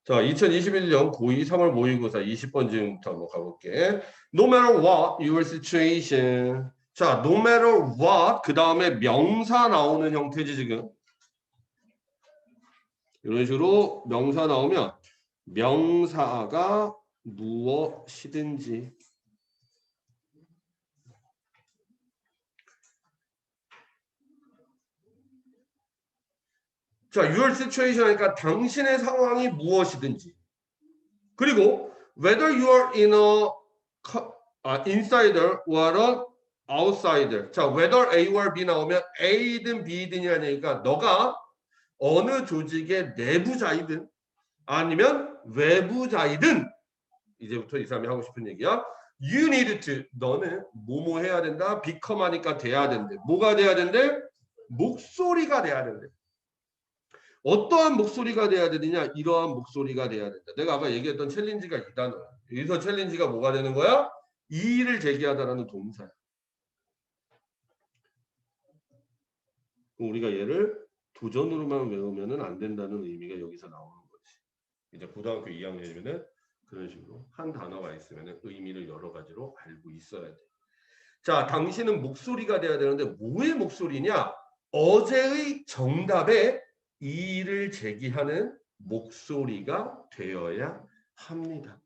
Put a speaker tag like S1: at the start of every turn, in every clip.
S1: 자, 2021년 고2 3월 모의고사 20번 질문부터 한번 가볼게. No matter what your situation. 자, no matter what 그 다음에 명사 나오는 형태지 지금. 이런 식으로 명사 나오면 명사가 무엇이든지. 자, your situation 하니까 당신의 상황이 무엇이든지. 그리고 whether you are in a insider or an outsider. 자, whether A or B 나오면 A든 B든이라는 얘기가 너가 어느 조직의 내부자이든 아니면 외부자이든 이제부터 이 사람이 하고 싶은 얘기야. You need to 너는 뭐뭐 해야 된다. become 하니까 돼야 된대. 뭐가 돼야 된대? 목소리가 돼야 된대. 어떠한 목소리가 돼야 되느냐? 이러한 목소리가 돼야 된다. 내가 아까 얘기했던 챌린지가 이 단어야. 여기서 챌린지가 뭐가 되는 거야? 이의를 제기하다라는 동사야. 우리가 얘를 도전으로만 외우면 안 된다는 의미가 여기서 나오는 거지. 이제 고등학교 2학년이면 그런 식으로 한 단어가 있으면 의미를 여러 가지로 알고 있어야 돼. 자, 당신은 목소리가 돼야 되는데 뭐의 목소리냐? 어제의 정답에 이의를 제기하는 목소리가 되어야 합니다.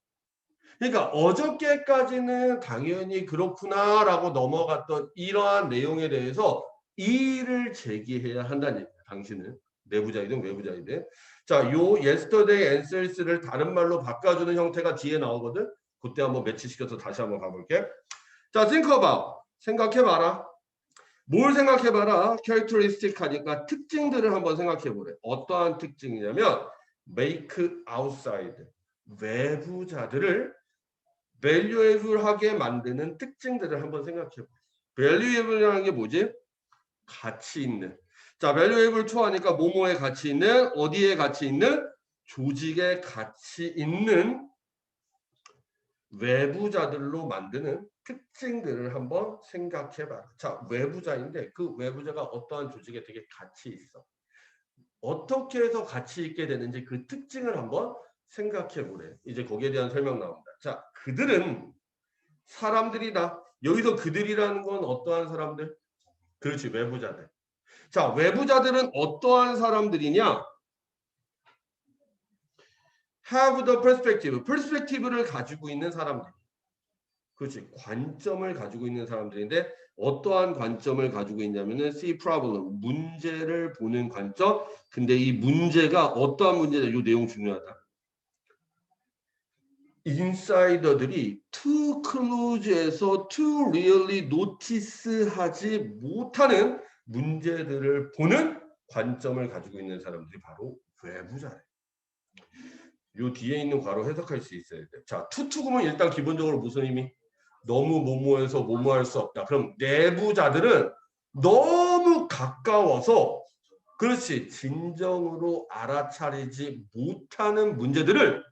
S1: 그러니까 어저께까지는 당연히 그렇구나라고 넘어갔던 이러한 내용에 대해서 이의를 제기해야 한다는 얘기예요. 당신은 내부자이든 외부자이든. 자, 요 yesterday answers를 다른 말로 바꿔주는 형태가 뒤에 나오거든. 그때 한번 매치시켜서 다시 한번 가볼게. 자, think about. 생각해봐라. 뭘 생각해봐라. characteristic 하니까 특징들을 한번 생각해보래. 어떠한 특징이냐면 make outside. 외부자들을 valuable하게 만드는 특징들을 한번 생각해봐. valuable이라는 게 뭐지? 가치 있는. 자, valuable to 하니까 뭐뭐에 가치 있는, 어디에 가치 있는, 조직에 가치 있는 외부자들로 만드는 특징들을 한번 생각해봐라. 자, 외부자인데 그 외부자가 어떠한 조직에 되게 가치 있어. 어떻게 해서 가치 있게 되는지 그 특징을 한번 생각해보래. 이제 거기에 대한 설명 나옵니다. 자, 그들은 사람들이다. 여기서 그들이라는 건 어떠한 사람들? 그렇지, 외부자들. 자, 외부자들은 어떠한 사람들이냐? have the perspective. perspective를 가지고 있는 사람들. 그렇지, 관점을 가지고 있는 사람들인데 어떠한 관점을 가지고 있냐면은 see problem, 문제를 보는 관점. 근데 이 문제가 어떠한 문제냐? 이 내용 중요하다. 인사이더들이 too close에서 too really notice하지 못하는 문제들을 보는 관점을 가지고 있는 사람들이 바로 외부자래. 요 뒤에 있는 괄호 해석할 수 있어야 돼. 자, 투투구면 일단 기본적으로 무슨 의미? 너무 뭐뭐해서 뭐뭐할 수 없다. 그럼 내부자들은 너무 가까워서 그렇지 진정으로 알아차리지 못하는 문제들을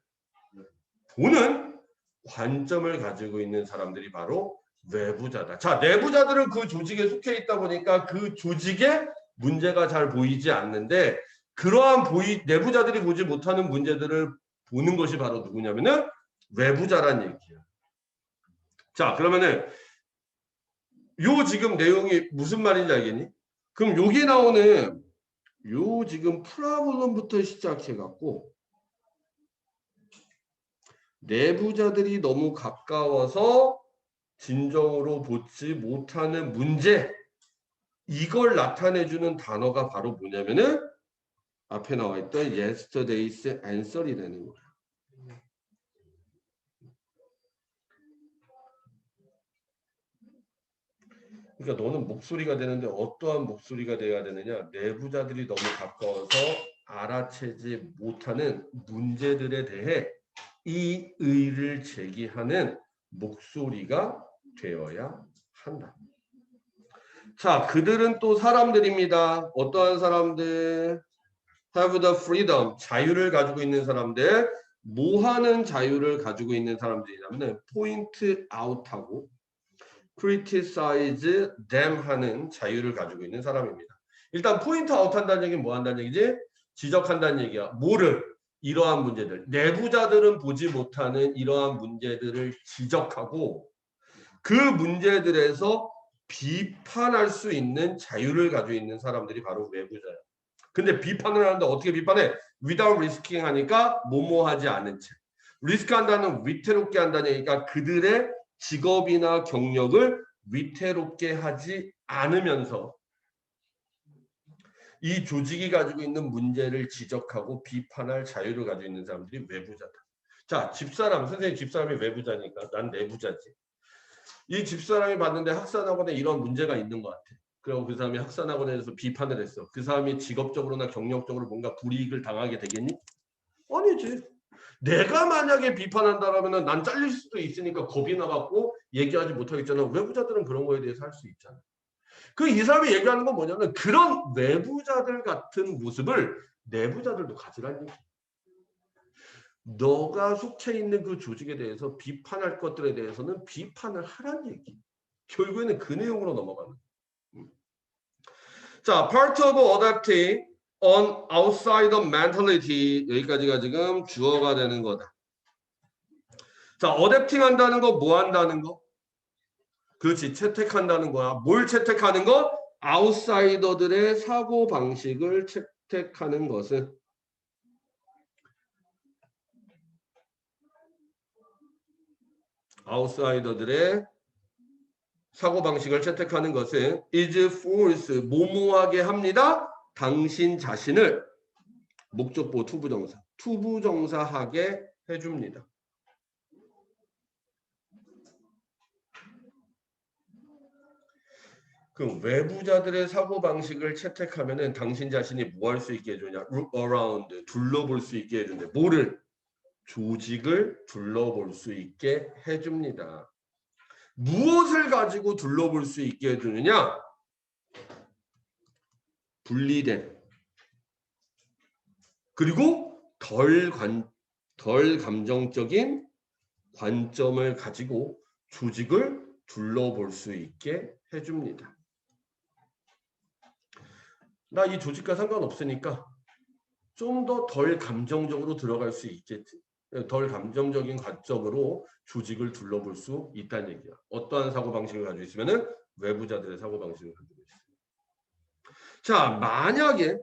S1: 보는 관점을 가지고 있는 사람들이 바로 외부자다. 자, 내부자들은 그 조직에 속해 있다 보니까 그 조직에 문제가 잘 보이지 않는데 그러한 내부자들이 보지 못하는 문제들을 보는 것이 바로 누구냐면은 외부자란 얘기야. 자, 그러면은 요 지금 내용이 무슨 말인지 알겠니? 그럼 여기 나오는 요 지금 프라블럼부터 시작해 갖고 내부자들이 너무 가까워서 진정으로 보지 못하는 문제, 이걸 나타내주는 단어가 바로 뭐냐면은 앞에 나와 있던 yesterday's answer이 되는 거야. 그러니까 너는 목소리가 되는데 어떠한 목소리가 돼야 되느냐? 내부자들이 너무 가까워서 알아채지 못하는 문제들에 대해 이의를 제기하는 목소리가 되어야 한다. 자, 그들은 또 사람들입니다. 어떠한 사람들? have the freedom, 자유를 가지고 있는 사람들. 뭐 하는 자유를 가지고 있는 사람들이냐면 point out하고 criticize them 하는 자유를 가지고 있는 사람입니다. 일단 포인트 아웃 한다는 얘기는 뭐 한다는 얘기지? 지적한다는 얘기야. 뭐를? 이러한 문제들, 내부자들은 보지 못하는 이러한 문제들을 지적하고 그 문제들에서 비판할 수 있는 자유를 가지고 있는 사람들이 바로 외부자예요. 근데 비판을 하는데 어떻게 비판해? without risking 하니까 뭐뭐하지 않은 채. 리스크 한다는 위태롭게 한다는 얘기가 그들의 직업이나 경력을 위태롭게 하지 않으면서 이 조직이 가지고 있는 문제를 지적하고 비판할 자유를 가지고 있는 사람들이 외부자다. 자, 집사람, 선생님 집사람이 외부자니까 난 내부자지. 이 집사람이 봤는데 학산학원에 이런 문제가 있는 것 같아. 그리고 그 사람이 학산학원에 대해서 비판을 했어. 그 사람이 직업적으로나 경력적으로 뭔가 불이익을 당하게 되겠니? 아니지. 내가 만약에 비판한다라면 난 잘릴 수도 있으니까 겁이 나갖고 얘기하지 못하겠잖아. 외부자들은 그런 거에 대해서 할 수 있잖아. 그 이 사람이 얘기하는 건 뭐냐면 그런 외부자들 같은 모습을 내부자들도 가지라는 얘기. 너가 속해 있는 그 조직에 대해서 비판할 것들에 대해서는 비판을 하라는 얘기. 결국에는 그 내용으로 넘어가는. 자, part of adapting on outsider mentality 여기까지가 지금 주어가 되는 거다. 자, 어댑팅 한다는 거 뭐 한다는 거? 그렇지, 채택한다는 거야. 뭘 채택하는 거? 아웃사이더들의 사고 방식을 채택하는 것은 아웃사이더들의 사고방식을 채택하는 것은 is force, 모모하게 합니다. 당신 자신을 목적보 투부정사, 투부정사하게 해줍니다. 그럼 외부자들의 사고방식을 채택하면은 당신 자신이 뭐 할 수 있게 해주냐? look around, 둘러볼 수 있게 해준대. 뭐를? 조직을 둘러볼 수 있게 해줍니다. 무엇을 가지고 둘러볼 수 있게 해주느냐? 분리된 그리고 덜 감정적인 관점을 가지고 조직을 둘러볼 수 있게 해줍니다. 나 이 조직과 상관없으니까 좀 더 덜 감정적으로 들어갈 수 있겠지. 덜 감정적인 관점으로 조직을 둘러볼 수 있다는 얘기야. 어떠한 사고방식을 가지고 있으면 외부자들의 사고방식을 가지고 있어요. 자, 만약에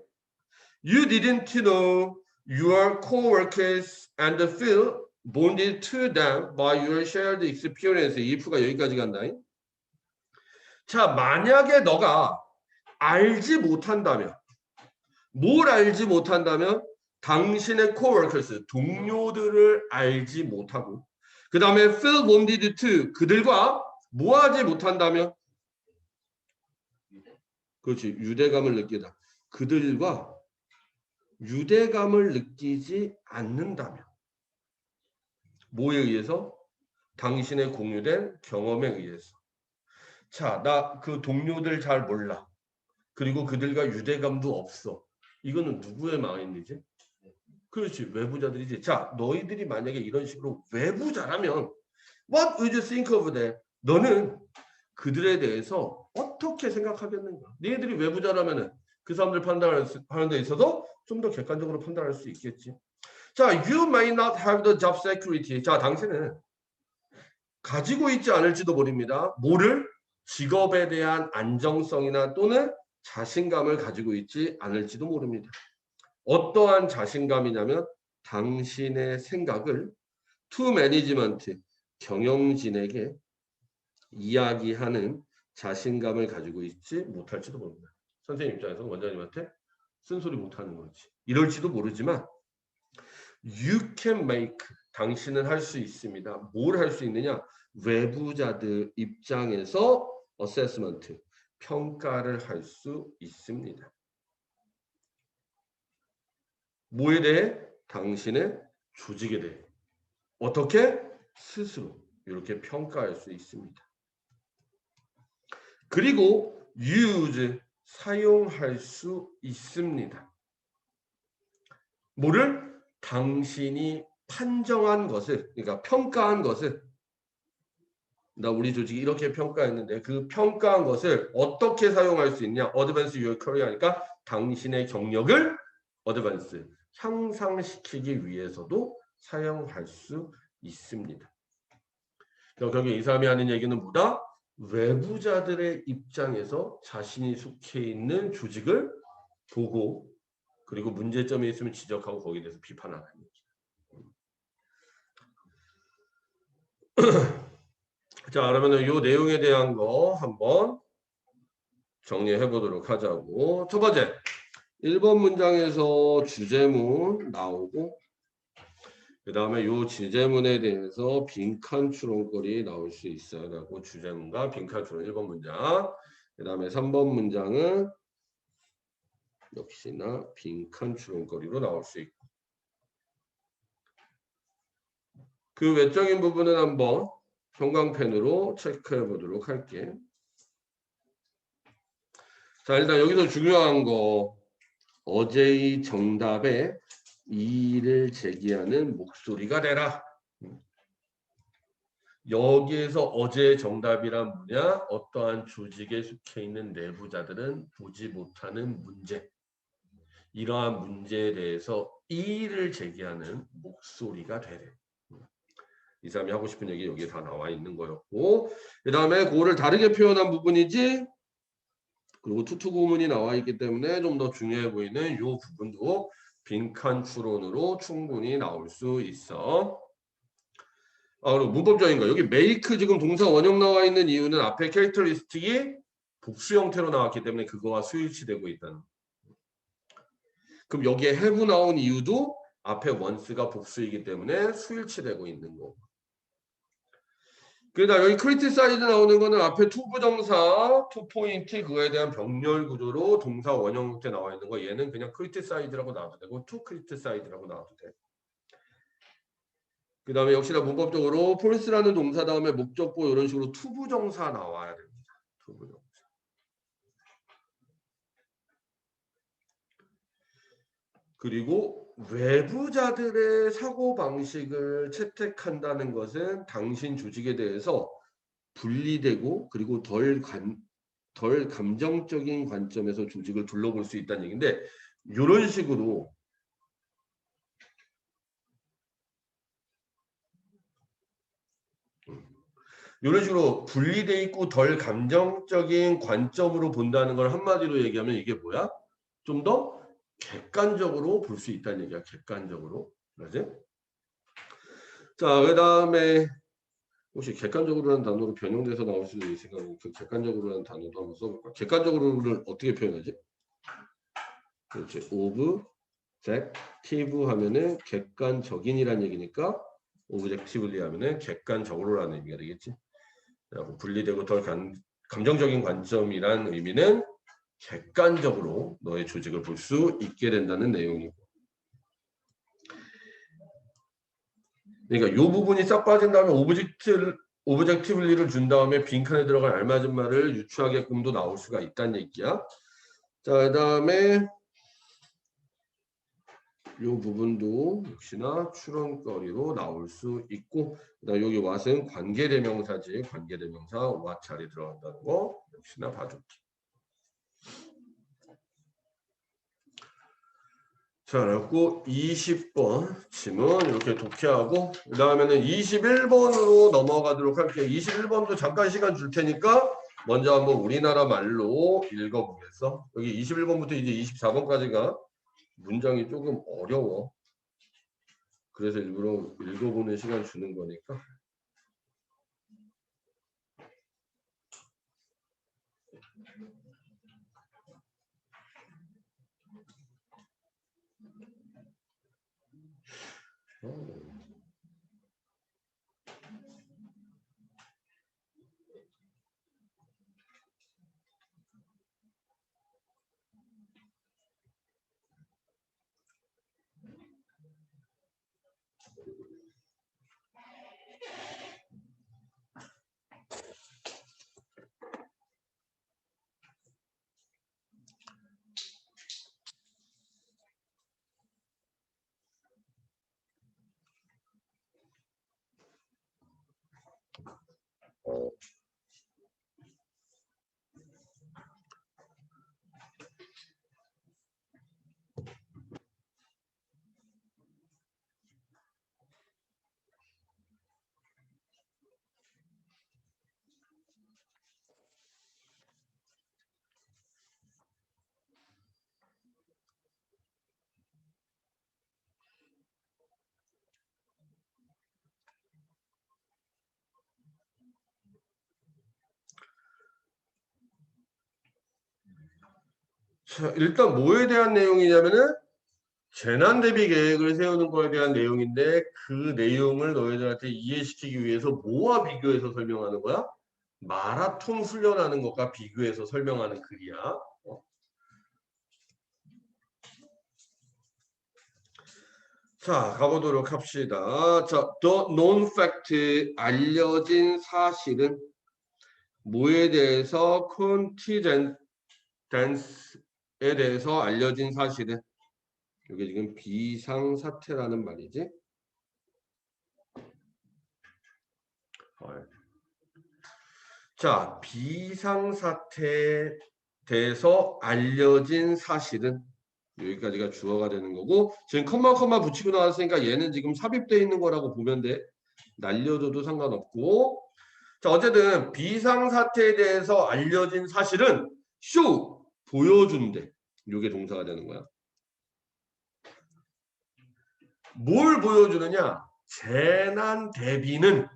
S1: you didn't know your coworkers and feel bonded to them by your shared experience. if가 여기까지 간다. 자, 만약에 너가 알지 못한다면 뭘 알지 못한다면 당신의 coworkers, 동료들을 알지 못하고 그 다음에 feel bonded to, 그들과 뭐 하지 못한다면 그렇지, 유대감을 느끼다. 그들과 유대감을 느끼지 않는다면 뭐에 의해서? 당신의 공유된 경험에 의해서. 자, 나 그 동료들 잘 몰라. 그리고 그들과 유대감도 없어. 이거는 누구의 마인드지? 그렇지, 외부자들이지. 자, 너희들이 만약에 이런 식으로 외부자라면 What would you think of that? 너는 그들에 대해서 어떻게 생각하겠는가? 너희들이 외부자라면 그 사람들 판단하는 데 있어서 좀 더 객관적으로 판단할 수 있겠지. 자, you may not have the job security. 자, 당신은 가지고 있지 않을지도 모릅니다. 뭐를? 직업에 대한 안정성이나 또는 자신감을 가지고 있지 않을지도 모릅니다. 어떠한 자신감이냐면 당신의 생각을 to management, 경영진에게 이야기하는 자신감을 가지고 있지 못할지도 모릅니다. 선생님 입장에서 원장님한테 쓴소리 못하는 거지. 이럴지도 모르지만 you can make, 당신은 할 수 있습니다. 뭘 할 수 있느냐? 외부자들 입장에서 assessment, 평가를 할 수 있습니다. 뭐에 대해? 당신의 조직에 대해. 어떻게? 스스로 이렇게 평가할 수 있습니다. 그리고 use, 사용할 수 있습니다. 뭐를? 당신이 판정한 것을, 그러니까 평가한 것을, 나 우리 조직이 이렇게 평가했는데 그 평가한 것을 어떻게 사용할 수 있냐? advance your career 하니까 당신의 경력을 advance, 향상시키기 위해서도 사용할 수 있습니다. 결국 이 사람이 하는 얘기는 뭐다? 외부자들의 입장에서 자신이 속해 있는 조직을 보고 그리고 문제점이 있으면 지적하고 거기에 대해서 비판하는 얘기. 자, 그러면 이 내용에 대한 거 한번 정리해 보도록 하자고. 첫 번째, 1번 문장에서 주제문 나오고 그 다음에 이 주제문에 대해서 빈칸 추론거리 나올 수 있어요. 라고 주제문과 빈칸 추론 1번 문장. 그 다음에 3번 문장은 역시나 빈칸 추론거리로 나올 수 있고. 그 외적인 부분은 한번 형광펜으로 체크해 보도록 할게. 자, 일단 여기서 중요한 거. 어제의 정답에 이의를 제기하는 목소리가 되라. 여기에서 어제의 정답이란 뭐냐? 어떠한 조직에 속해 있는 내부자들은 보지 못하는 문제. 이러한 문제에 대해서 이의를 제기하는 목소리가 되래. 이 사람이 하고 싶은 얘기 여기에 다 나와 있는 거였고 그 다음에 그거를 다르게 표현한 부분이지 그리고 투투구문이 나와 있기 때문에 좀 더 중요해 보이는 이 부분도 빈칸 추론으로 충분히 나올 수 있어. 그리고 문법적인 거. 여기 make 지금 동사 원형 나와 있는 이유는 앞에 캐릭터리스틱이 복수 형태로 나왔기 때문에 그거와 수일치되고 있다는. 그럼 여기에 have 나온 이유도 앞에 once가 복수이기 때문에 수일치되고 있는 거. 그러다 여기 criticize 나오는 거는 앞에 to 부정사, to point 그거에 대한 병렬 구조로 동사 원형 형태 나와 있는 거. 얘는 그냥 criticize라고 나와도 되고 to criticize라고 나와도 돼. 그 다음에 역시나 문법적으로 false라는 동사 다음에 목적보 이런 식으로 to 부정사 나와야 됩니다. to 부정사. 그리고 외부자들의 사고방식을 채택한다는 것은 당신 조직에 대해서 분리되고 그리고 덜 감정적인 관점에서 조직을 둘러볼 수 있다는 얘기인데 이런 식으로 분리돼 있고 덜 감정적인 관점으로 본다는 걸 한마디로 얘기하면 이게 뭐야? 좀 더 객관적으로 볼 수 있다는 얘기야. 객관적으로. 맞지? 자, 그 다음에 혹시 객관적으로라는 단어로 변형돼서 나올 수도 있으니까 그 객관적으로라는 단어도 한번 써볼까? 객관적으로를 어떻게 표현하지? 그렇지. 오브젝티브 하면은 객관적인이란 얘기니까 오브젝티브리 하면은 객관적으로라는 의미가 되겠지. 분리되고 덜 감정적인 관점이란 의미는 객관적으로 너의 조직을 볼 수 있게 된다는 내용이고. 그러니까 이 부분이 싹 빠진 다음에 오브젝티블리를 준 다음에 빈칸에 들어갈 알맞은 말을 유추하게끔도 나올 수가 있다는 얘기야. 자, 그 다음에 이 부분도 역시나 추론거리로 나올 수 있고 그다음 여기 왓은 관계대명사지. 관계대명사 왓 자리 들어간다는 거 역시나 봐줄게. 자, 그래갖고 20번 지문 이렇게 독해하고 그 다음에는 21번으로 넘어가도록 할게요. 21번도 잠깐 시간 줄 테니까 먼저 한번 우리나라 말로 읽어보겠어. 여기 21번부터 이제 24번까지가 문장이 조금 어려워. 그래서 일부러 읽어보는 시간 주는 거니까. 자, 일단 뭐에 대한 내용이냐면은 재난 대비 계획을 세우는 거에 대한 내용인데 그 내용을 너희들한테 이해시키기 위해서 뭐와 비교해서 설명하는 거야? 마라톤 훈련하는 것과 비교해서 설명하는 글이야. 자, 가보도록 합시다. 자, the known fact, 알려진 사실은 뭐에 대해서 contingence에 대해서 알려진 사실은 이게 지금 비상사태라는 말이지. 자, 비상사태에 대해서 알려진 사실은 여기까지가 주어가 되는 거고 지금 컴마 붙이고 나왔으니까 얘는 지금 삽입되어 있는 거라고 보면 돼. 날려줘도 상관없고 자 어쨌든 비상사태에 대해서 알려진 사실은 쇼 보여준대. 이게 동사가 되는 거야. 뭘 보여주느냐? 재난 대비는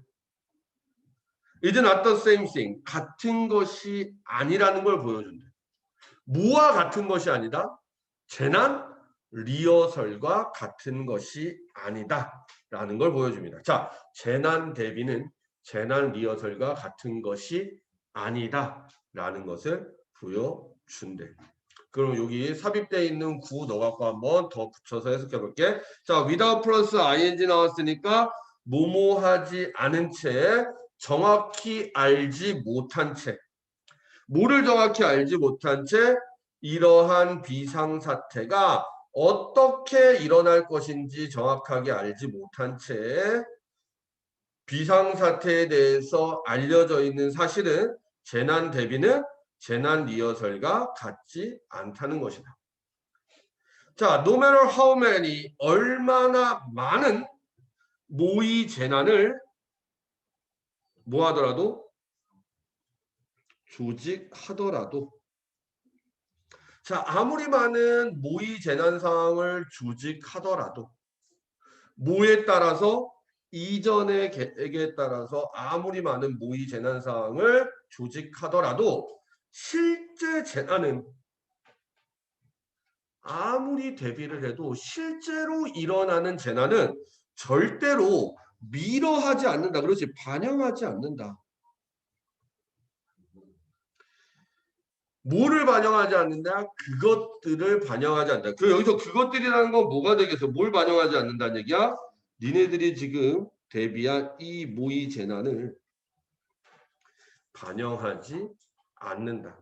S1: It's not the same thing. 같은 것이 아니라는 걸 보여준대. 뭐와 같은 것이 아니다? 재난 리허설과 같은 것이 아니다. 라는 걸 보여줍니다. 자, 재난 대비는 재난 리허설과 같은 것이 아니다. 라는 것을 보여준대. 그럼 여기 삽입되어 있는 구 넣어갖고 한번 더 붙여서 해석해 볼게. 자, without 플러스 ing 나왔으니까 뭐뭐 하지 않은 채 정확히 알지 못한 채 뭐를 정확히 알지 못한 채 이러한 비상사태가 어떻게 일어날 것인지 정확하게 알지 못한 채 비상사태에 대해서 알려져 있는 사실은 재난 대비는 재난 리허설과 같지 않다는 것이다. 자, no matter how many 얼마나 많은 모의 재난을 뭐 하더라도 조직하더라도 자 아무리 많은 모의 재난 상황을 조직하더라도 뭐에 따라서 이전의 계획에 따라서 아무리 많은 모의 재난 상황을 조직하더라도 실제 재난은 아무리 대비를 해도 실제로 일어나는 재난은 절대로 미뤄하지 않는다. 그렇지 반영하지 않는다. 뭐를 반영하지 않는다? 그것들을 반영하지 않는다. 그리고 여기서 그것들이라는 건 뭐가 되겠어? 뭘 반영하지 않는다는 얘기야? 니네들이 지금 대비한 이 모의 재난을 반영하지 않는다.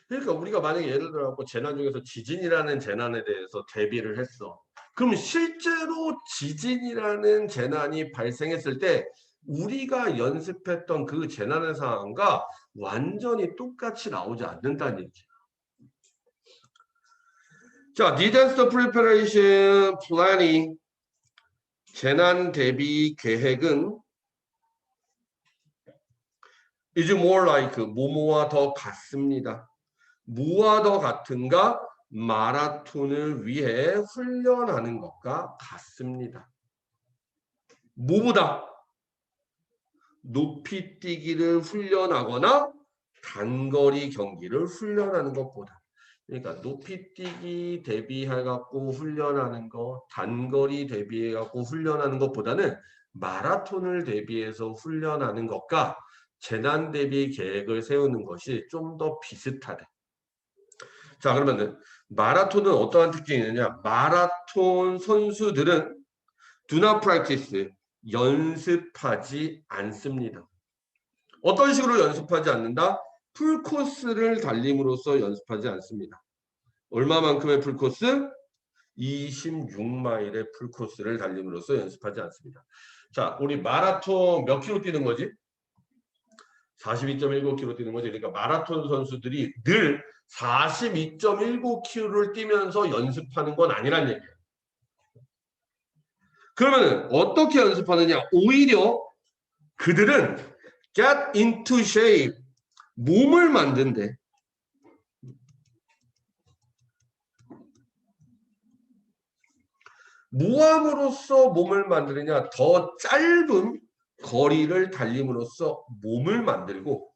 S1: 그러니까 우리가 만약에 예를 들어 재난 중에서 지진이라는 재난에 대해서 대비를 했어. 그럼 실제로 지진이라는 재난이 발생했을 때 우리가 연습했던 그 재난의 상황과 완전히 똑같이 나오지 않는다는 얘기죠. 자, disaster preparation planning 재난 대비 계획은 is more like 뭐뭐와 더 같습니다. 뭐와 더 같은가? 마라톤을 위해 훈련하는 것과 같습니다. 뭐보다? 높이 뛰기를 훈련하거나 단거리 경기를 훈련하는 것보다. 그러니까 높이 뛰기 대비해갖고 훈련하는 거, 단거리 대비해갖고 훈련하는 것보다는 마라톤을 대비해서 훈련하는 것과 재난 대비 계획을 세우는 것이 좀 더 비슷하대. 자, 그러면 마라톤은 어떠한 특징이 있느냐? 마라톤 선수들은 do not practice, 연습하지 않습니다. 어떤 식으로 연습하지 않는다? 풀코스를 달림으로써 연습하지 않습니다. 얼마만큼의 풀코스? 26마일의 풀코스를 달림으로써 연습하지 않습니다. 자, 우리 마라톤 몇 킬로 뛰는 거지? 42.19km 뛰는 거지. 그러니까 마라톤 선수들이 늘 42.19km를 뛰면서 연습하는 건 아니란 얘기예요. 그러면 어떻게 연습하느냐? 오히려 그들은 get into shape, 몸을 만든대. 뭐함으로써 몸을 만드느냐? 더 짧은 거리를 달림으로써 몸을 만들고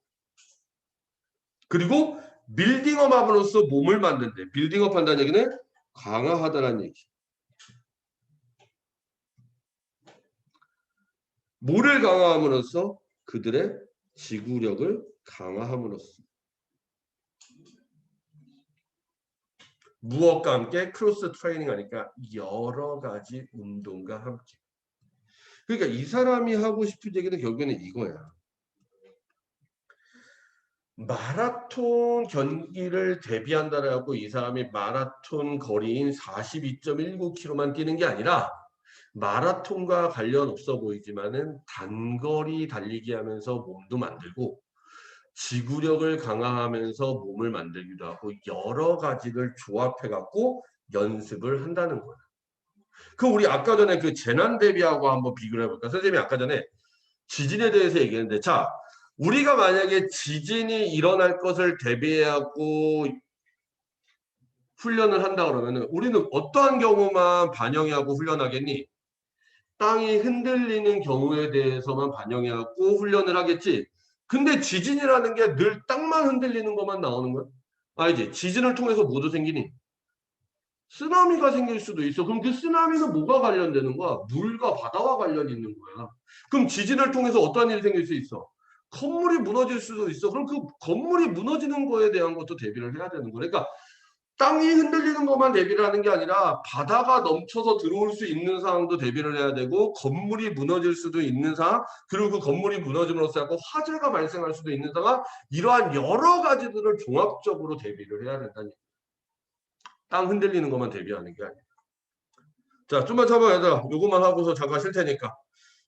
S1: 그리고 빌딩업 함으로써 몸을 만든대. 빌딩업 한다는 얘기는 강화하다라는 얘기. 뭐를 강화함으로써? 그들의 지구력을 강화함으로써. 무엇과 함께? 크로스 트레이닝 하니까 여러 가지 운동과 함께. 그러니까 이 사람이 하고 싶은 얘기는 결국에는 이거야. 마라톤 경기를 대비한다라고 이 사람이 마라톤 거리인 42.19km만 뛰는 게 아니라 마라톤과 관련 없어 보이지만은 단거리 달리기 하면서 몸도 만들고 지구력을 강화하면서 몸을 만들기도 하고 여러 가지를 조합해 갖고 연습을 한다는 거야. 그 우리 아까 전에 그 재난 대비하고 한번 비교를 해볼까? 선생님이 아까 전에 지진에 대해서 얘기했는데, 자, 우리가 만약에 지진이 일어날 것을 대비하고 훈련을 한다 그러면은 우리는 어떠한 경우만 반영하고 훈련하겠니? 땅이 흔들리는 경우에 대해서만 반영해갖고 훈련을 하겠지. 근데 지진이라는 게 늘 땅만 흔들리는 것만 나오는 거야? 알지? 지진을 통해서 뭐도 생기니? 쓰나미가 생길 수도 있어. 그럼 그 쓰나미는 뭐가 관련되는 거야? 물과 바다와 관련이 있는 거야. 그럼 지진을 통해서 어떠한 일이 생길 수 있어? 건물이 무너질 수도 있어. 그럼 그 건물이 무너지는 거에 대한 것도 대비를 해야 되는 거야. 그러니까 땅이 흔들리는 것만 대비를 하는 게 아니라 바다가 넘쳐서 들어올 수 있는 상황도 대비를 해야 되고 건물이 무너질 수도 있는 상황 그리고 그 건물이 무너짐으로써 하고 화재가 발생할 수도 있는 상황 이러한 여러 가지들을 종합적으로 대비를 해야 된다니. 땅 흔들리는 것만 대비하는 게 아니야. 자, 좀만 참아 얘들아. 요것만 하고서 잠깐 쉴 테니까.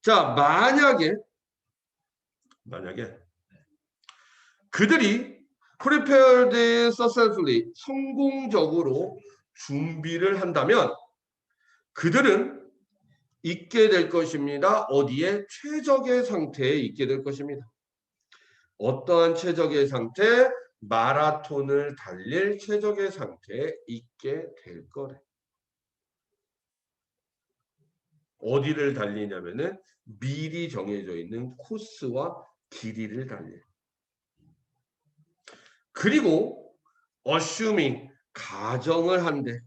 S1: 자, 만약에 그들이 prepared successfully 성공적으로 준비를 한다면 그들은 있게 될 것입니다. 어디에? 최적의 상태에 있게 될 것입니다. 어떠한 최적의 상태? 마라톤을 달릴 최적의 상태에 있게 될 거래. 어디를 달리냐면은 미리 정해져 있는 코스와 길이를 달려. 그리고 assuming 가정을 한대.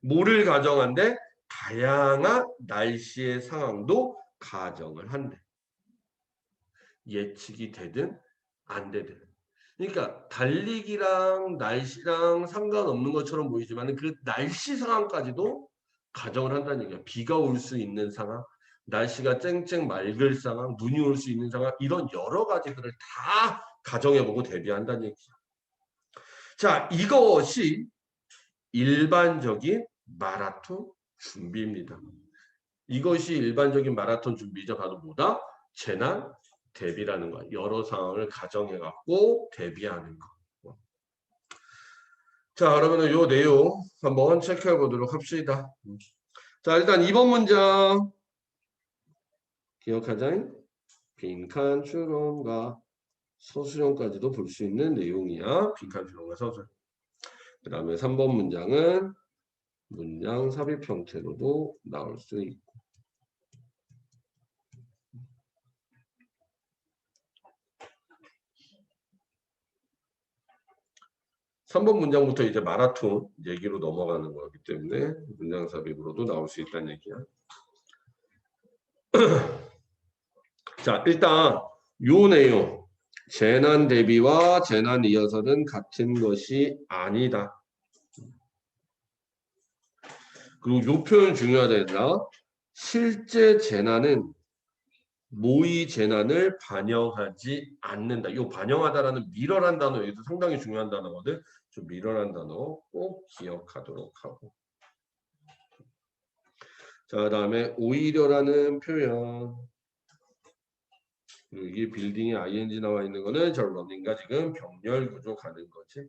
S1: 뭐를 가정한대? 다양한 날씨의 상황도 가정을 한대. 예측이 되든 안 되든. 그러니까 달리기랑 날씨랑 상관없는 것처럼 보이지만 그 날씨 상황까지도 가정을 한다는 얘기야. 비가 올 수 있는 상황, 날씨가 쨍쨍 맑을 상황, 눈이 올 수 있는 상황 이런 여러 가지들을 다 가정해보고 대비한다는 얘기야. 자, 이것이 일반적인 마라톤 준비입니다. 이것이 일반적인 마라톤 준비죠. 바로 뭐다? 재난 대비라는 거야. 여러 상황을 가정해갖고 대비하는 거. 자, 그러면 요 내용 한번 체크해 보도록 합시다. 자, 일단 2번 문장 기억하자. 빈칸 추론과 서술형까지도 볼 수 있는 내용이야. 빈칸 추론과 서술. 그 다음에 3번 문장은 문장 삽입 형태로도 나올 수 있고. (3번) 문장부터 이제 마라톤 얘기로 넘어가는 거기 때문에 문장 삽입으로도 나올 수 있다는 얘기야. 자, 일단 요 내용 재난 대비와 재난 이어서는 같은 것이 아니다. 그리고 요 표현 중요하다. 실제 재난은 모의 재난을 반영하지 않는다. 요 반영하다라는 미러란 단어 여기도 상당히 중요한 단어거든. 좀 미러란 단어 꼭 기억하도록 하고. 자, 그다음에 오히려라는 표현. 이게 빌딩에 ing 나와 있는 거는 저 러닝과 지금 병렬 구조 가는 거지.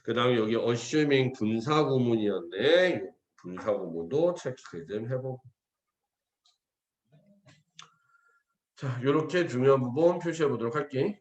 S1: 그 다음에 여기 assuming 분사구문이었네. 분사구문도 체크 좀 해보고. 자, 이렇게 중요한 부분 표시해 보도록 할게.